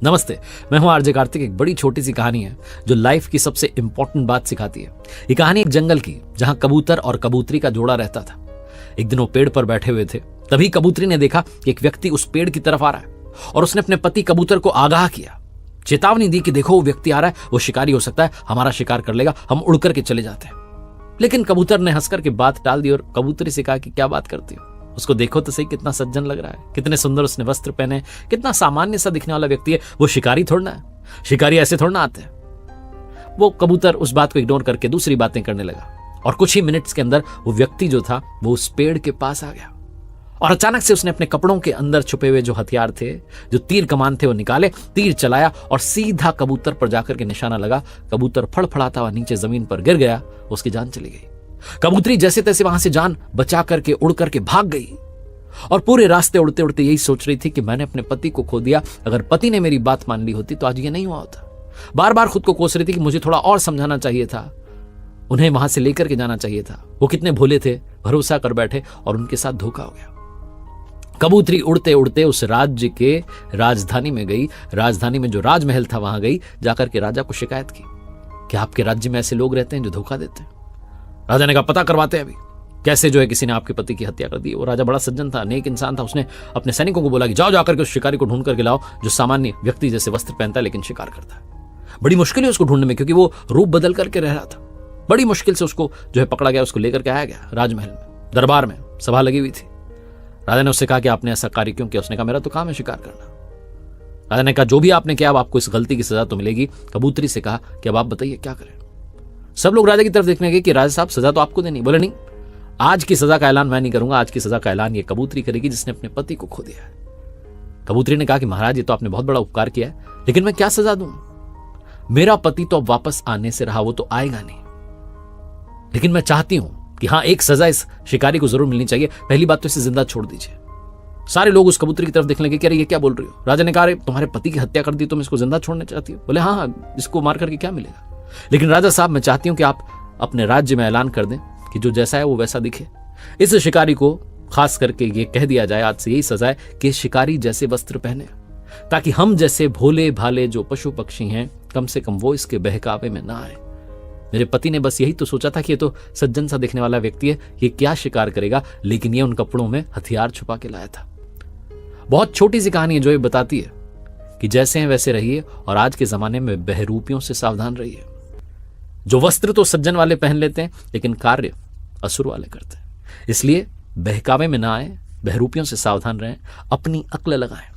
नमस्ते, मैं हूं आरजे कार्तिक। एक बड़ी छोटी सी कहानी है जो लाइफ की सबसे इंपॉर्टेंट बात सिखाती है। ये कहानी एक जंगल की, जहां कबूतर और कबूतरी का जोड़ा रहता था। एक दिन वो पेड़ पर बैठे हुए थे, तभी कबूतरी ने देखा कि एक व्यक्ति उस पेड़ की तरफ आ रहा है और उसने अपने पति कबूतर को आगाह किया, चेतावनी दी कि देखो वो व्यक्ति आ रहा है, वो शिकारी हो सकता है, हमारा शिकार कर लेगा, हम उड़ करके चले जाते हैं। लेकिन कबूतर ने हंसकर के बात टाल दी और कबूतरी से कहा कि क्या बात करती हो, उसको देखो तो सही, कितना सज्जन लग रहा है, कितने सुंदर उसने वस्त्र पहने, कितना सामान्य सा दिखने वाला व्यक्ति है, वो शिकारी थोड़ा है, शिकारी ऐसे थोड़ा आते हैं। वो कबूतर उस बात को इग्नोर करके दूसरी बातें करने लगा और कुछ ही मिनट्स के अंदर वो व्यक्ति जो था वो उस पेड़ के पास आ गया और अचानक से उसने अपने कपड़ों के अंदर छुपे हुए जो हथियार थे, जो तीर कमान थे, वो निकाले, तीर चलाया और सीधा कबूतर पर जाकर के निशाना लगा। कबूतर फड़फड़ाता हुआ नीचे जमीन पर गिर गया, उसकी जान चली गई। कबूतरी जैसे तैसे वहां से जान बचा करके उड़ करके भाग गई और पूरे रास्ते उड़ते उड़ते यही सोच रही थी कि मैंने अपने पति को खो दिया, अगर पति ने मेरी बात मान ली होती तो आज ये नहीं हुआ होता। बार बार खुद को कोस रही थी कि मुझे थोड़ा और समझाना चाहिए था, उन्हें वहां से लेकर के जाना चाहिए था। वो कितने भोले थे, भरोसा कर बैठे और उनके साथ धोखा हो गया। कबूतरी उड़ते उड़ते उस राज्य के राजधानी में गई। राजधानी में जो राजमहल था वहां गई, जाकर के राजा को शिकायत की कि आपके राज्य में ऐसे लोग रहते हैं जो धोखा देते हैं। राजा ने कहा पता करवाते हैं अभी, कैसे जो है किसी ने आपके पति की हत्या कर दी। वो राजा बड़ा सज्जन था, नेक इंसान था। उसने अपने सैनिकों को बोला कि जाओ जाकर के उस शिकारी को ढूंढ करके लाओ जो सामान्य व्यक्ति जैसे वस्त्र पहनता है लेकिन शिकार करता है। बड़ी मुश्किल है उसको ढूंढने में, क्योंकि वो रूप बदल करके रह रहा था। बड़ी मुश्किल से उसको जो है पकड़ा गया, उसको लेकर के आया गया राजमहल में, दरबार में सभा लगी हुई थी। राजा ने उससे कहा कि आपने ऐसा कार्य क्यों किया? उसने कहा मेरा तो काम है शिकार करना। राजा ने कहा जो भी आपने किया, अब आपको इस गलती की सजा तो मिलेगी। कबूतरी से कहा कि अब आप बताइए क्या करें। सब लोग राजा की तरफ देखने गए कि राजा साहब सजा तो आपको देनी। बोले नहीं, आज की सजा का ऐलान मैं नहीं करूंगा, आज की सजा का ऐलान ये कबूतरी करेगी जिसने अपने पति को खो दिया है। कबूतरी ने कहा कि महाराज ये तो आपने बहुत बड़ा उपकार किया है, लेकिन मैं क्या सजा दूं? मेरा पति तो अब वापस आने से रहा, वो तो आएगा नहीं। लेकिन मैं चाहती हूं कि हाँ, एक सजा इस शिकारी को जरूर मिलनी चाहिए। पहली बात तो इसे जिंदा छोड़ दीजिए। सारे लोग उस कबूतरी की तरफ देखने लगे कि अरे ये क्या बोल रही हो? राजा ने कहा तुम्हारे पति की हत्या कर दी, तुम इसको जिंदा छोड़ना चाहती हो? बोले हाँ, इसको मार करके क्या मिलेगा? लेकिन राजा साहब मैं चाहती हूं कि आप अपने राज्य में ऐलान कर दें कि जो जैसा है वो वैसा दिखे। इस शिकारी को खास करके ये कह दिया जाए, आज से यही सजा है कि शिकारी जैसे वस्त्र पहने, ताकि हम जैसे भोले भाले जो पशु पक्षी हैं कम से कम वो इसके बहकावे में ना आए। मेरे पति ने बस यही तो सोचा था कि ये तो सज्जन सा दिखने वाला व्यक्ति है, ये क्या शिकार करेगा, लेकिन ये उन कपड़ों में हथियार छुपा के लाया था। बहुत छोटी सी कहानी है जो ये बताती है कि जैसे हैं वैसे रहिए और आज के जमाने में बहरूपियों से सावधान रहिए। जो वस्त्र तो सज्जन वाले पहन लेते हैं लेकिन कार्य असुर वाले करते हैं। इसलिए बहकावे में ना आए, बहरूपियों से सावधान रहें, अपनी अक्ल लगाएं।